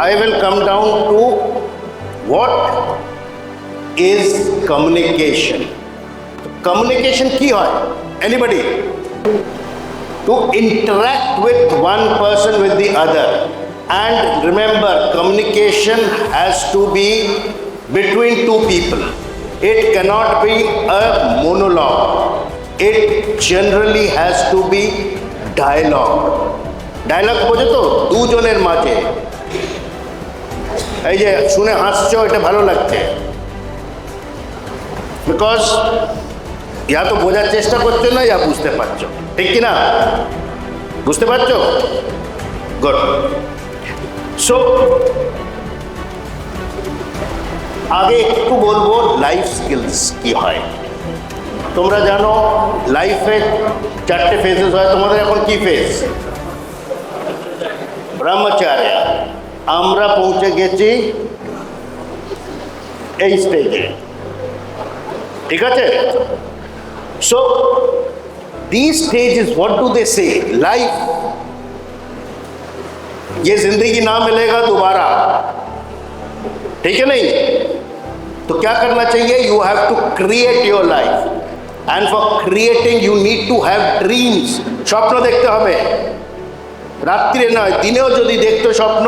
I will come down to what is communication. Communication ki hoy? Anybody? To interact with one person with the other. And remember, communication has to be between two people. It cannot be a monologue. It generally has to be dialogue. Dialogue বোঝো তো? দুজনের মাঝে। এই যে শুনে হাসছো, এটা ভালো লাগছে। বিকজ ইয়া তো বোঝার চেষ্টা করছো না, ইয়া বুঝতে পারছো, ঠিক কি না? বুঝতে পারছো? গুড। সো আগে একটু বলবো লাইফ স্কিলস কি হয়। তোমরা জানো লাইফে 4টে ফেজেস হয়। তোমাদের এখন কি ফেজ? ব্রহ্মচার্য। আমরা পৌঁছে গেছি এই স্টেজে, ঠিক আছে? So these stages, what do they say? Life, ये जिंदगी ना मिलेगा दोबारा, ठीक है नहीं? तो क्या करना चाहिए? You have to create your life, and for creating you need to have dreams. স্বপ্ন দেখতে হবে, রাত্রে নয় দিনেও যদি দেখতে স্বপ্ন,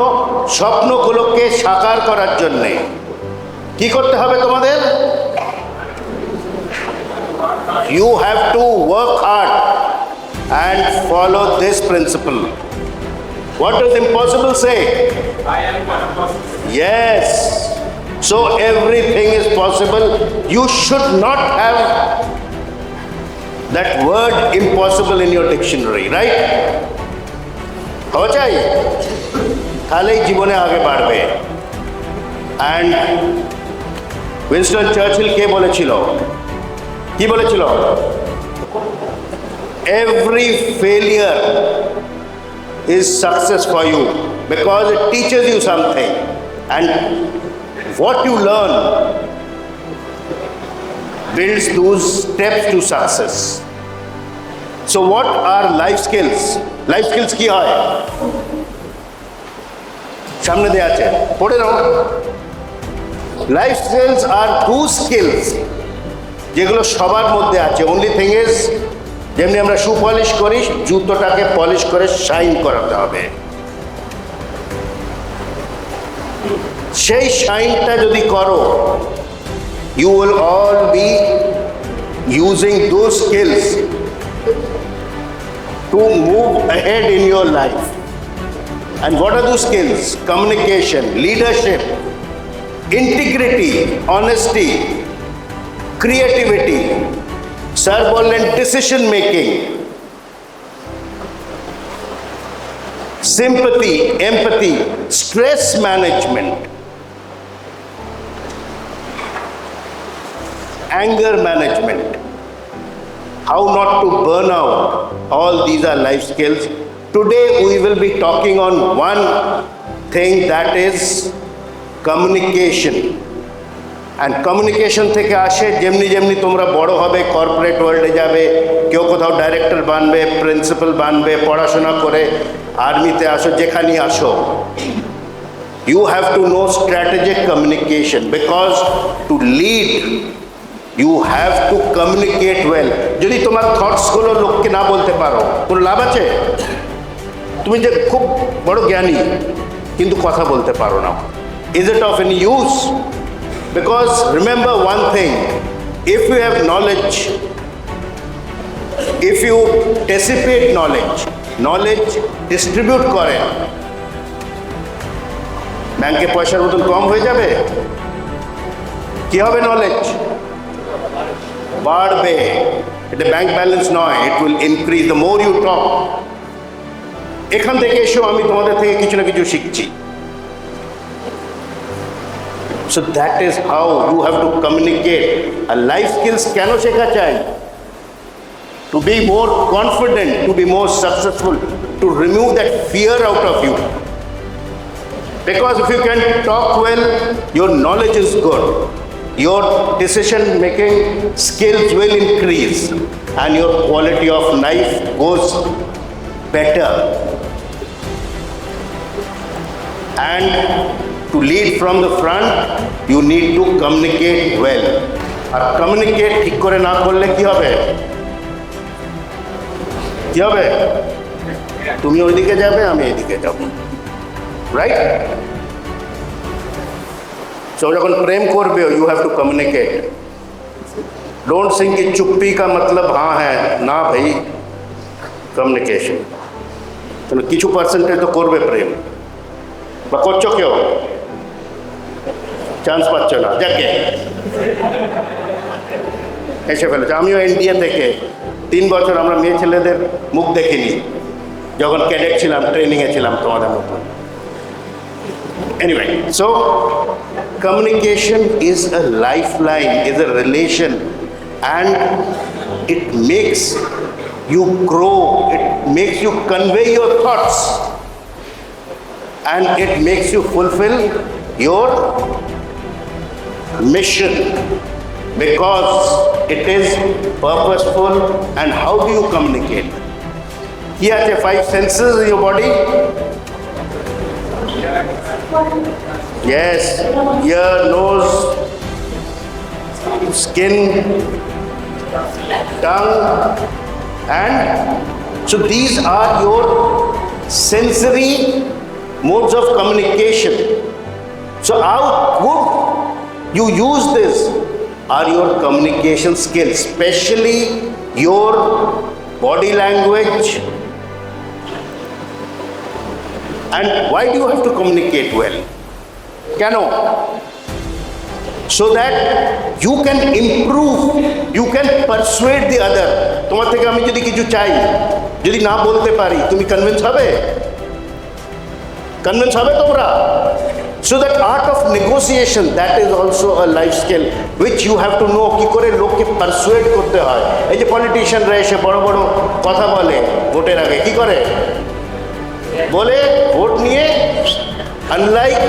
স্বপ্নগুলোকে সাকার করার জন্যে কি করতে হবে তোমাদের? You have to work hard and follow this principle. What does impossible say? I am possible. Yes. So everything is possible. You should not have that word impossible in your dictionary, right? হওয়া চাই, তাহলেই জীবনে আগে বাড়বে। And Winston Churchill কে বলেছিল? কি বলেছিল? Every failure is success for you because it teaches you something, and what you learn builds those steps to success. So what are life skills? Life skills কি হয়? সামনে দেয়া আছে, পড়ে নাও। Life skills are those skills যেগুলো সবার মধ্যে আছে। অনলি থিং ইজ, যেমনি আমরা শু পলিশ করি, জুতোটাকে পলিশ করে শাইন করাতে হবে। সেই শাইনটা যদি করো, you will all be using those skills to move ahead in your life. And what are those skills? Communication, leadership, integrity, honesty, creativity, sir বললেন decision making, sympathy, empathy, stress management, anger management, how not to burn out. All these are life skills. Today we will be talking on one thing, that is communication. And communication থেকে আসে, যেমনি যেমনি তোমরা বড় হবে, corporate ওয়ার্ল্ডে যাবে, কেউ কোথাও ডাইরেক্টর বানবে, প্রিন্সিপাল বানবে, পড়াশোনা করে আর্মিতে আসো, যেখানেই আসো, you have to know strategic communication, because to lead you have to communicate well. যদি তোমার থটসগুলো লোককে না বলতে পারো, কোনো লাভ আছে? তুমি যে খুব বড় জ্ঞানী কিন্তু কথা বলতে পারো না, is it of any use? Because remember one thing, if you have knowledge, if you dissipate knowledge distribute করেন, ব্যাংকে পয়সার মতন কম হয়ে যাবে, কি হবে? নলেজ বাড়বে। এটা ব্যাংক ব্যালেন্স নয়, it will increase the more you talk. এখান থেকে এসো, আমি তোমাদের থেকে কিছু না কিছু শিখছি। So that is how you have to communicate. And life skills কেন শেখা চাই? To be more confident, to be more successful, to remove that fear out of you. Because if you can talk well, your knowledge is good, your decision making skills will increase, and your quality of life goes better. and to lead from the front, you need to communicate well. আর communicate ঠিক করে না করলে কি হবে? কি হবে? তুমি ওইদিকে যাবে, আমি এদিকে যাব, রাইট? সো যখন প্রেম করবে, you have to communicate. Don't think कि चुप्पी का मतलब हाँ है ना भाई, कम्युनिकेशन। तो किछु परसेंटेज तो करबे प्रेम, বা করছো কেউ? চান্স পাচ্ছ না, যাকে এসে ফেলেছে। আমিও ইন্ডিয়া থেকে 3 বছর আমরা মেয়ে ছেলেদের মুখ দেখিনি, যখন ক্যাডেট ছিলাম, ট্রেনিংয়ে ছিলাম তোমাদের মতো। Anyway, so communication is a lifeline, is a relation, and it makes you grow, it makes you convey your thoughts, and it makes you fulfill your mission, because it is purposeful. And how do you communicate? Here are the 5 senses in your body. Yes, ear, nose, skin, tongue, and so these are your sensory modes of communication. So how would you use this? Are your communication skills, especially your body language. And why do you have to communicate well? Kano? So that you can improve, you can persuade the other. তোমার থেকে আমি যদি কিছু চাই, যদি না বলতে পারি, তুমি কনভিন্স হবে? কনভিন্স হবে তোমরা? So that art of negotiation, that is also a life skill which you have to know, কি করে লোককে পারসুয়েট করতে হয়। এই যে পলিটিশিয়ানরা এসে বড় বড় কথা বলে ভোটের আগে, কি করে? বলে ভোট নিয়ে, আনলাইক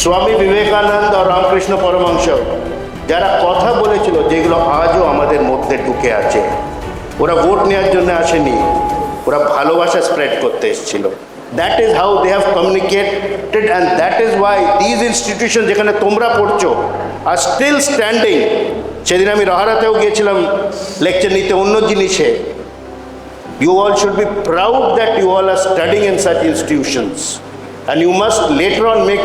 স্বামী বিবেকানন্দ আর রামকৃষ্ণ পরমহংস, যারা কথা বলেছিল যেগুলো আজও আমাদের মধ্যে ঢুকে আছে, ওরা ভোট নেওয়ার জন্য আসেনি, ওরা ভালোবাসা স্প্রেড করতে এসেছিল। That is how they have communicated, and that is why these institutions যেখানে তোমরা পড়ছো are still standing. সেদিন আমি রাহারাতেও গিয়েছিলাম লেকচার নিতে অন্য জিনিসে। You all should be proud that you all are studying in such institutions, and you must later on make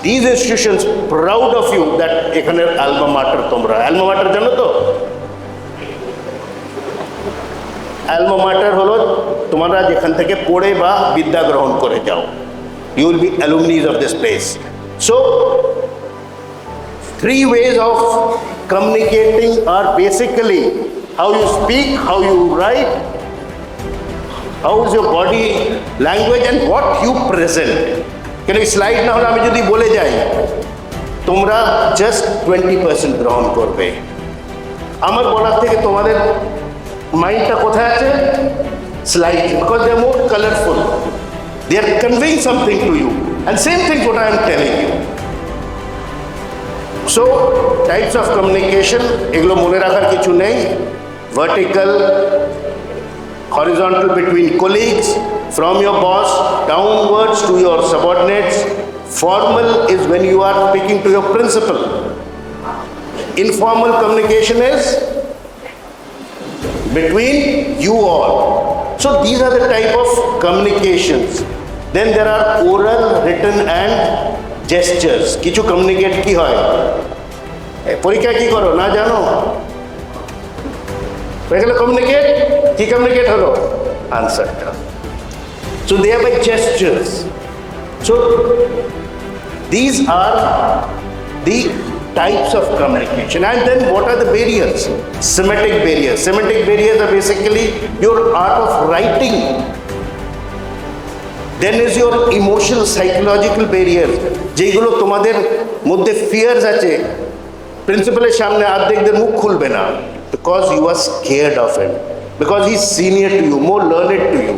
these institutions proud of you that এখানের alma mater তোমরা। alma mater জানো তো? alma mater হলো তোমরা যেখান থেকে পড়ে বা বিদ্যা গ্রহণ করে যাও। You will be alumni of this place. So 3 ways of communicating are basically how you speak, how you write, how is your body language, and what you present. কেন স্লাইড না হলে আমি যদি বলে যাই, তোমরা জাস্ট 20% গ্রহণ করবে। আমার বলার থেকে তোমাদের মাইন্ডটা কোথায় আছে? Slide, because they are more colourful, they are conveying something to you, and same thing what I am telling you. So types of communication, এগুলো মনে রাখার কিছু নেই। Vertical, horizontal between colleagues, from your boss downwards to your subordinates. Formal is when you are speaking to your principal. Informal communication is between you all. So these are the type of communications. Then there are oral, written and gestures. Kichu communicate ki hoy? পরীক্ষা কি করো না জানো? এগুলো communicate, কি communicate হলো? আনসারটা। So they are by gestures. So these are the types of communication. And then what are the barriers? Semantic barriers. Semantic barriers are basically your art of writing. Then is your emotional, psychological barriers. যেগুলো তোমাদের মধ্যে fierce আছে, প্রিন্সিপালের সামনে অর্ধেকদের মুখ খুলবে না, because you are scared of him, because he is senior to you, more learned to you.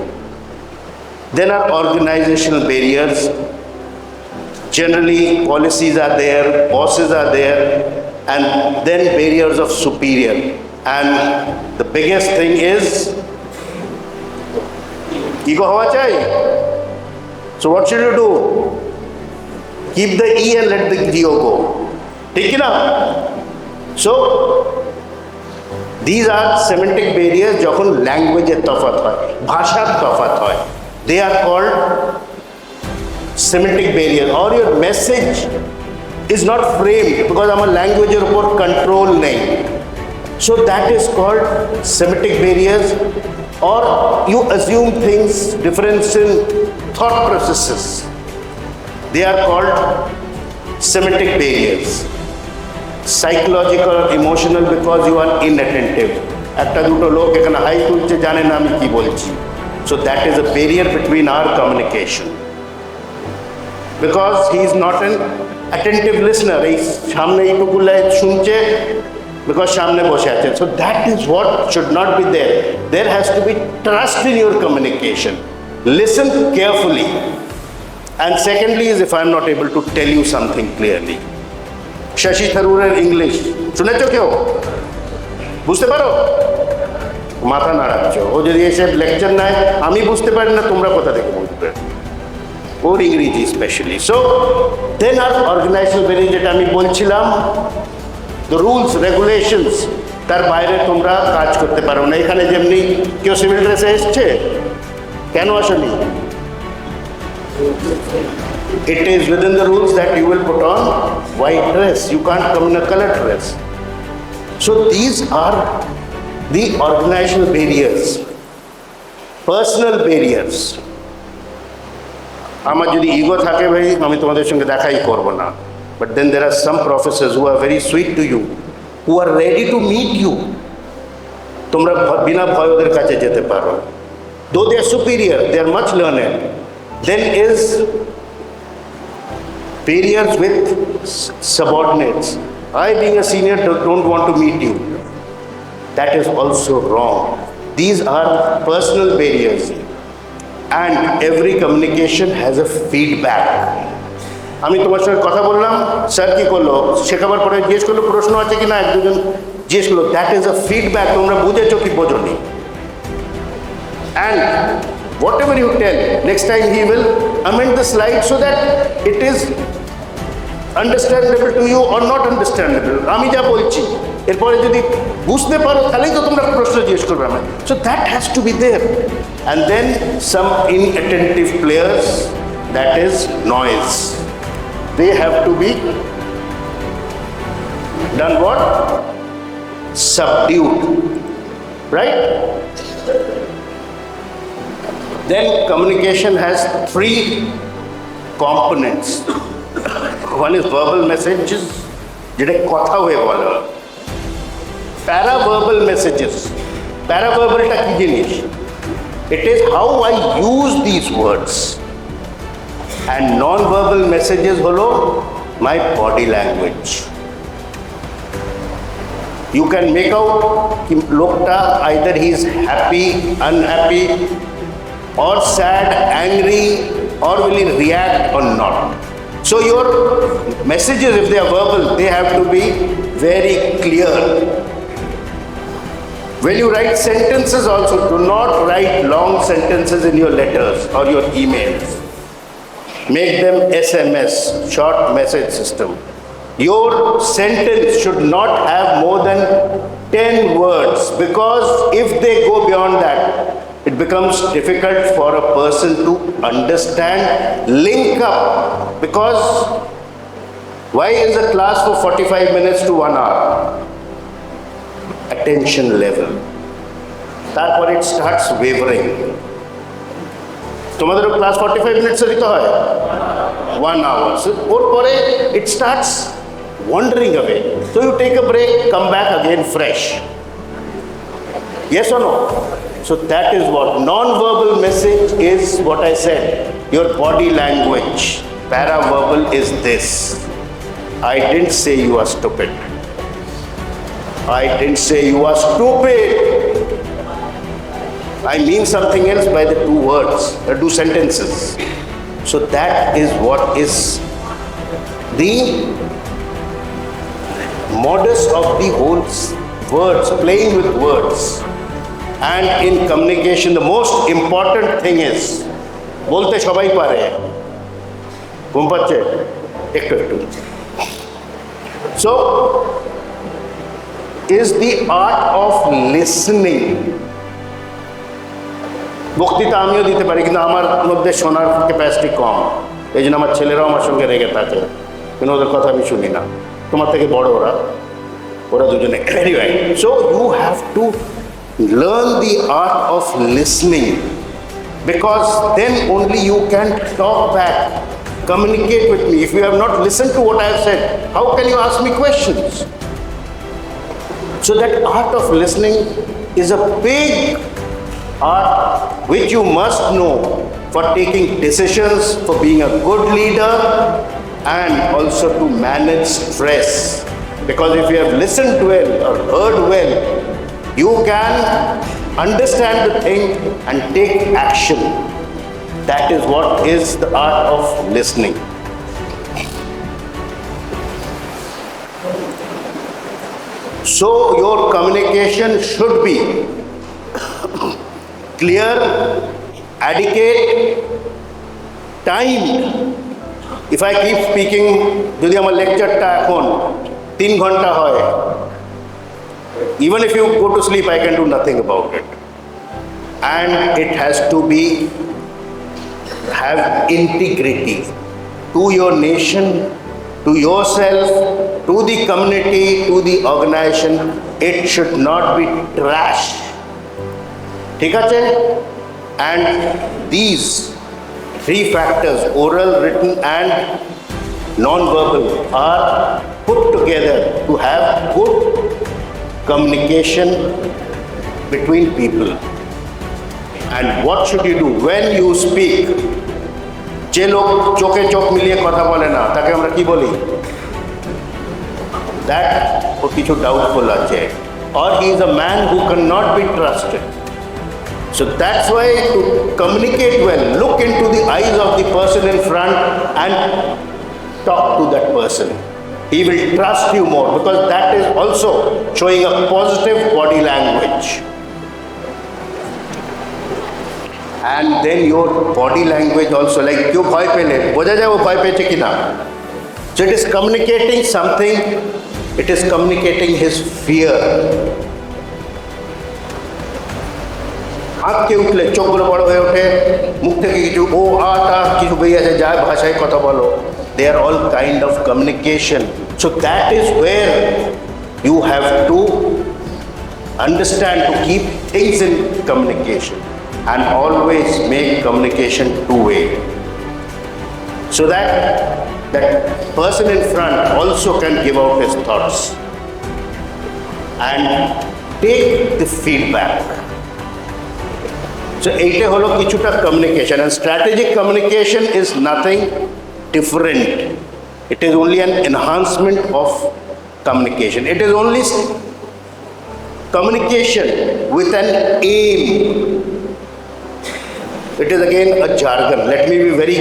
Then are organizational barriers. Generally, policies are there, bosses are there, and then barriers of superior. And the biggest thing is ego howa chai. So So what should you do? Keep the E and let the Geo go. ठीक है ना? So these are semantic barriers যখন ল্যাঙ্গুয়েজের তফাৎ হয়, ভাষার তফাৎ হয়. They are called semantic barriers. Or your message is not framed because আমার ল্যাঙ্গুয়েজের উপর কন্ট্রোল নেই. So that is called semantic barriers. Or you assume things, difference in thought processes. They are called semantic barriers. Psychological or emotional because you are inattentive. একটা দুটো লোক এখানে high তুলছে, জানে না আমি কি বলছি. So that is a barrier between our communication. Because he is not an attentive listener. এই সামনে এইটুকু শুনছে because সামনে বসে আছে. So that is what should not be there. There has to be trust in your communication. Listen carefully. And secondly is if I am not able to tell you something clearly. Shashi Tharurer English. শুনেছো কেউ? বুঝতে পারো? মাথা নাড়াচ্ছ। ও যদি এসে lecture নেয়, আমি বুঝতে পারি না, তোমরা কোথা থেকে বুঝবে? ওর ইংরেজি স্পেশালি। সো দেন আর অর্গানাইজেশনাল ভেরিয়েন্ট যেটা আমি বলছিলাম, দ্য রুলস রেগুলেশনস, তার বাইরে তোমরা কাজ করতে পারো না। এখানে যেমনি কেউ সিভিল ড্রেসে এসছে, কেন আসেনি? It is within the rules that you will put on white dress. You can't come in a colored dress. So these are the organizational barriers, personal barriers. আমার যদি ইগো থাকে ভাই, আমি তোমাদের সঙ্গে দেখাই করব না। But then there are some professors who are very sweet to you, who are ready to meet you. তোমরা বিনা ভয় ওদের কাছে যেতে পারো। Though they are superior, they are much learned. Then is barriers with subordinates. I being a senior don't want to meet you. That is also wrong. These are personal barriers. And every communication has a feedback. আমি তোমার সঙ্গে কথা বললাম, sir কি করলো, শেখাবার পরে জিজ্ঞেস করলো প্রশ্ন আছে কি না, এক দুজন জিজ্ঞেস করলো, দ্যাট ইজ আ ফিডব্যাক। তোমরা বুঝেছো কি বোঝোনি? And whatever you tell, next time he will amend the slide so that it is understandable to you or not understandable. আমি যা বলছি এরপরে যদি বুঝতে পারো তাহলেই তো তোমরা প্রশ্ন জিজ্ঞেস করবে আমার। So that has to be there. And then some inattentive players, that is noise. They have to be done what? Subdued. Right? Then communication has three components. One is verbal messages, যেটা কথা হয়ে বলা। Paraverbal messages. Paraverbalটা কি জিনিস? It is how I use these words. And non-verbal messages হলো my body language. You can make out कि लोकটা either he is happy, unhappy, or sad, angry, or will he react or not. So your messages, if they are verbal, they have to be very clear. When you write sentences also, do not write long sentences in your letters or your emails. Make them SMS, short message system. Your sentence should not have more than 10 words, because if they go beyond that, it becomes difficult for a person to understand, link up. Because why is a class for 45 minutes to 1 hour? Attention level. তারপর it starts wavering. তোমাদেরও class 45 minutes এ দিতে হয় 1 hour. So ওর পরে it starts wandering away. So you take a break, come back again fresh. Yes or no? So that is what non-verbal message is. What I said, your body language. Paraverbal is this: I didn't say you are stupid. I didn't say you are stupid. I mean something else by the two words, the two sentences. So that is what is the modus of the whole words, playing with words. And in communication, the most important thing is, bolte shobai pare, ঘুম পাচ্ছে একটু একটু so is the art of listening বক্তৃতা আমিও দিতে পারি কিন্তু আমার মধ্যে শোনার ক্যাপাসিটি কম এই জন্য আমার ছেলেরাও আমার সঙ্গে রেগে থাকে কিন্তু ওদের কথা আমি শুনি না তোমার থেকে বড় ওরা দুজনে anyway so you have to learn the art of listening because then only you can talk back communicate with me if you have not listened to what I have said how can you ask me questions so that art of listening is a big art which you must know for taking decisions, for being a good leader, and also to manage stress. Because if you have listened well or heard well, you can understand the thing and take action. That is what is the art of listening. So your communication should be clear, adequate, timed. If I keep speaking, যদি আমার লেকচারটা এখন 3 ঘন্টা হয়, even if you go to sleep, I can do nothing about it. And it has to have integrity to your nation, to yourself, to the community, to the organization. It should not be trash. ঠিক আছে? And these 3 factors, oral, written and non-verbal, are put together to have good communication between people. And what should you do when you speak? যে লোক চোখে চোখ মিলিয়ে কথা বলে না তাকে আমরা কি বলি? That ও কিছু ডাউটফুল আছে, or he is a man who cannot be trusted. So that's why to communicate well, look into the eyes of the person in front and talk to that person. He will trust you more because that is also showing a positive body language. And then your body language also, like you bhoy pele, boja jay wo bhoy peche ki na. So it is communicating something, it is communicating his fear. আঁককে উঠলে চোখগুলো বড় হয়ে ওঠে, মুখ থেকে কিছু ও আটা কিছু বেরিয়ে আসে, যায় ভাষায় কথা বলো. They are all kind of communication. So that is where you have to understand to keep things in communication and always make communication two-way. So that that person in front also can give out his thoughts and take the feedback. So এইটা হলো কিছুটা communication, and strategic communication is nothing different. It is only an enhancement of communication. It is only communication with an aim. It is again a jargon. Let me be very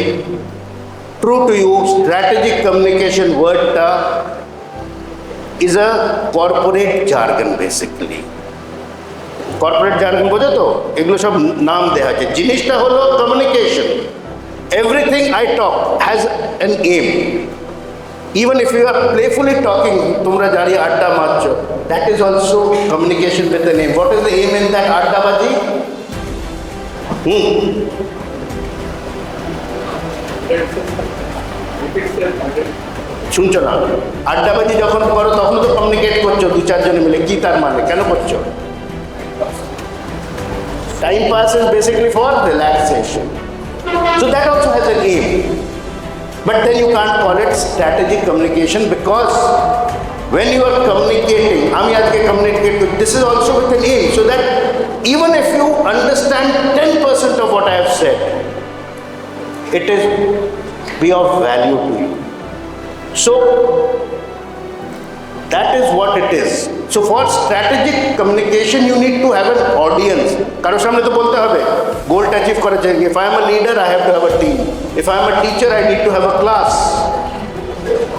true to you. Strategic communication word is a corporate jargon basically. Corporate jargon বোঝো তো, এগুলো সব নাম দেওয়া আছে। জিনিসটা হলো communication. Everything I talk has an aim. Even if you are playfully talking, তোমরা দাঁড়িয়ে আড্ডা মারছো, that is also communication with an aim. What is the aim in that আড্ডাবাজি? শুনছো না? আড্ডাবাজি যখন করো তখন তো কমিউনিকেট করছো 2-4 জনে মিলে, কি তার মানে, কেন করছো? Time pass is basically for relaxation. So that also has an aim. But then you can't call it strategic communication because when you are communicating, আমি আজকে communicate with, this is also with an aim. So that even if you understand 10% of what I have said, it is be of value to you. So that is what it is. So for strategic communication, you need to have an audience. কারোর সামনে তো বলতে হবে, গোলটা achieve করার জন্য। If I am a leader, I have to have a team. If I am a teacher, I need to have a class.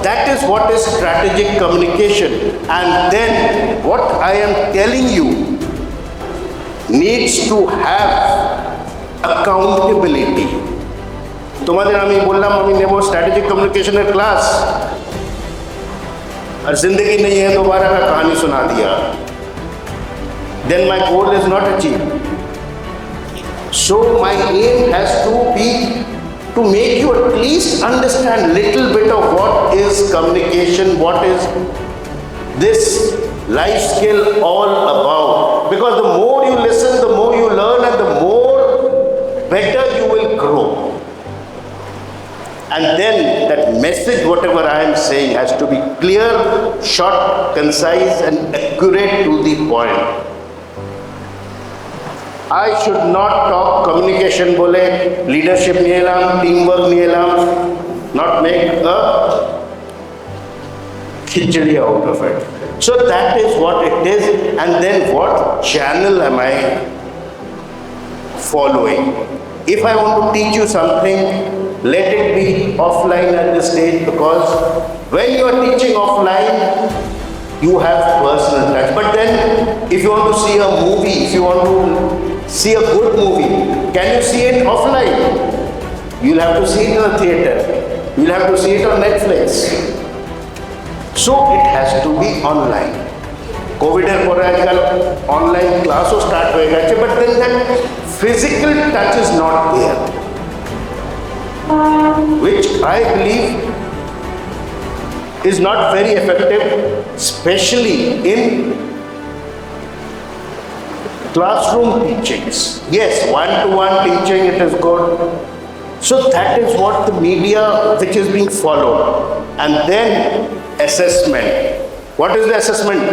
That is what is strategic communication. And then what I am telling you needs to have accountability. তোমাদের আমি বললাম আমি নেব strategic कम्युनिकेशनের class और जिंदगी नहीं है दोबारा का कहानी सुना दिया, then my goal is not achieved. So my aim has to be to make you at least understand little bit of what is communication, what is this life skill all about. Because the more you listen, the more you learn, and the more better you will grow. And then that message, whatever I am saying, has to be clear, short, concise, and accurate to the point. I should not talk communication bole, leadership niye elam, teamwork niye elam, not make a khichdi out of it. So that is what it is, and then what channel am I following? If I want to teach you something, let it be offline at this stage, because when you are teaching offline, you have personal touch. But then, if you want to see a movie, if you want to see a good movie, can you see it offline? You'll have to see it in a theater. You'll have to see it on Netflix. So it has to be online. COVID er pore ajkal online class start hoye gache, but then that physical touch is not there, which I believe is not very effective, especially in classroom teachings. Yes, one-to-one teaching, it is good. So that is what the media which is being followed. And then assessment. What is the assessment?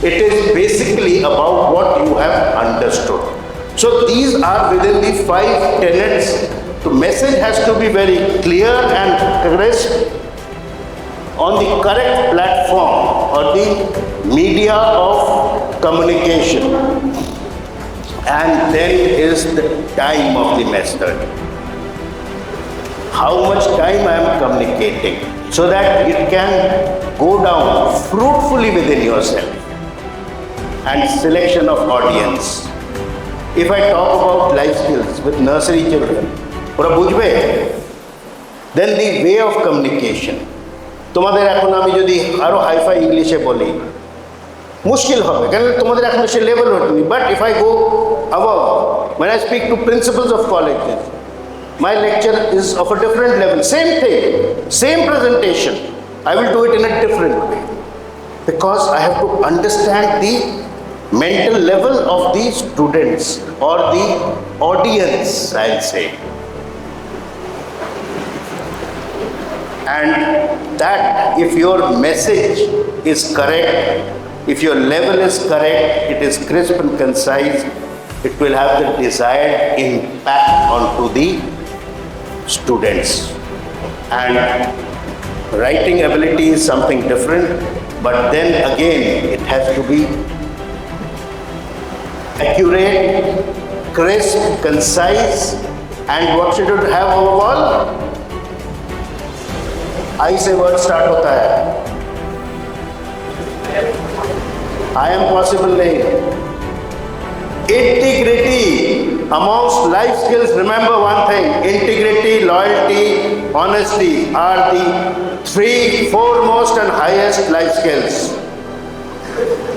It is basically about what you have understood. So these are within the 5 tenets. The message has to be very clear and crisp on the correct platform or the media of communication. And then is the time of the method. How much time I am communicating, so that it can go down fruitfully within yourself. And selection of audience. If I talk about life skills with nursery children, then the way of communication. তোমাদের এখন আমি যদি আরো hi fi ইংলিশে বলি মুশকিল হবে, কারণ তোমাদের এখন সে লেভেল হয়নি। But if I go above, when I speak to principals of colleges, my lecture is of a different level. Same thing, same presentation, I will do it in a different way, because I have to understand the mental level of the students or the audience, I'll say. And that if your message is correct, if your level is correct, it is crisp and concise, it will have the desired impact onto the students. And writing ability is something different, but then again it has to be accurate, crisp, concise, and what should it have overall? I से word start होता है, I am possible नहीं. Integrity amongst life skills. Remember one thing: integrity, loyalty, honesty are the 3 foremost and highest life skills.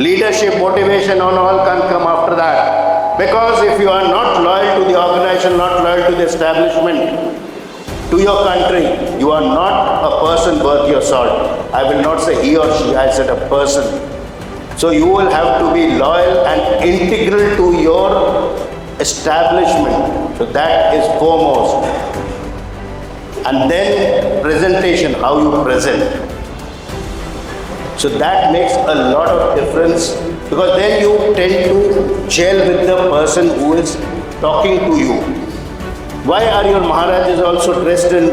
Leadership, motivation, and all can come after that. Because if you are not loyal to the organization, not loyal to the establishment, to your country, you are not a person worth your salt. I will not say he or she, I said a person. So you will have to be loyal and integral to your establishment. So that is foremost. And then presentation, how you present. So that makes a lot of difference, because then you tend to gel with the person who is talking to you. Why are your Maharajas also dressed in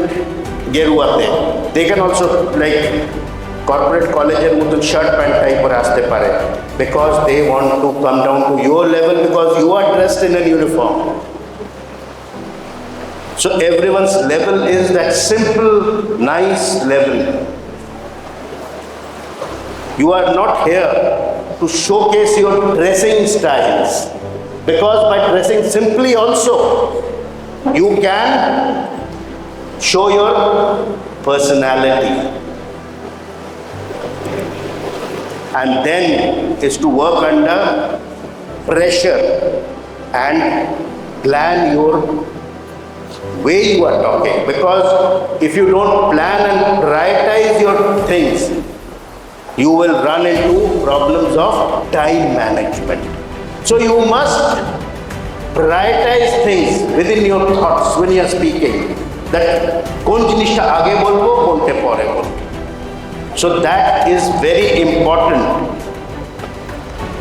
geruate? They can also, like corporate collegeর মতন shirt pant type করে আসতে পারে, because they want to come down to your level, because you are dressed in a uniform. So everyone's level is that simple, nice level. You are not here to showcase your dressing styles, because by dressing simply also, you can show your personality. And then is to work under pressure and plan your way you are talking. Because if you don't plan and prioritize your things, you will run into problems of time management. So you must prioritize things within your thoughts when you are speaking. That kon jinishta aage bolbo, konte pore bolbo. So that is very important.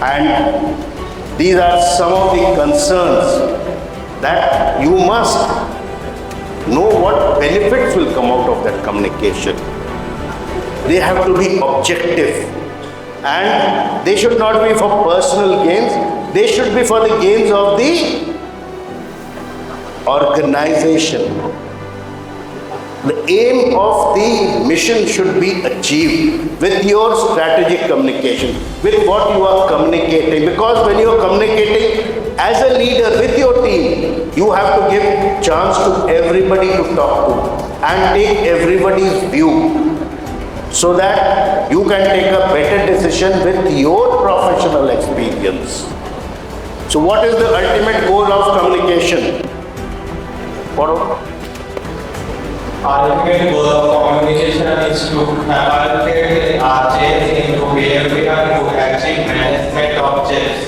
And these are some of the concerns that you must know what benefits will come out of that communication. They have to be objective, and they should not be for personal gains. They should be for the gains of the organization. The aim of the mission should be achieved with your strategic communication, with what you are communicating. Because when you are communicating as a leader with your team, you have to give chance to everybody to talk to and take everybody's view, so that you can take a better decision with your professional experience. So what is the ultimate goal of communication? Our ultimate goal of communication is to allocate our change into behavior to achieve management objectives.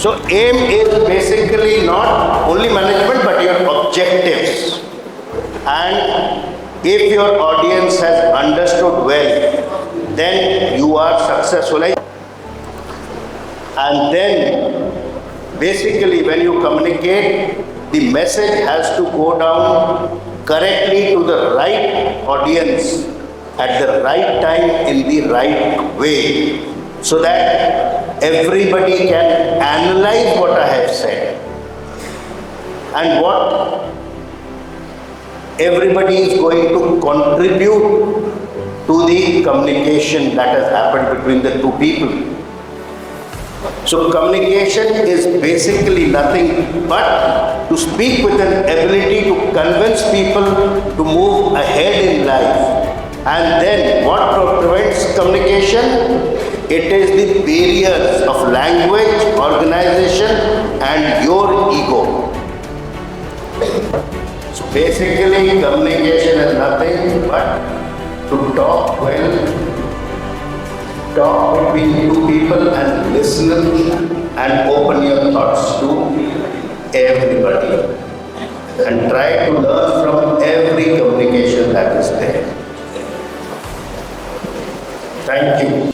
So aim is basically not only management but your objectives. And if your audience has understood well, then you are successful. And then basically when you communicate, the message has to go down correctly to the right audience at the right time in the right way, so that everybody can analyze what I have said and what everybody is going to contribute to the communication that has happened between the two people. So communication is basically nothing but to speak with an ability to convince people to move ahead in life. And then what prevents communication? It is the barriers of language, organization, and your ego. So basically communication is nothing but to talk well, talk between two people and listen and open your thoughts to everybody and try to learn from every communication that is there. Thank you.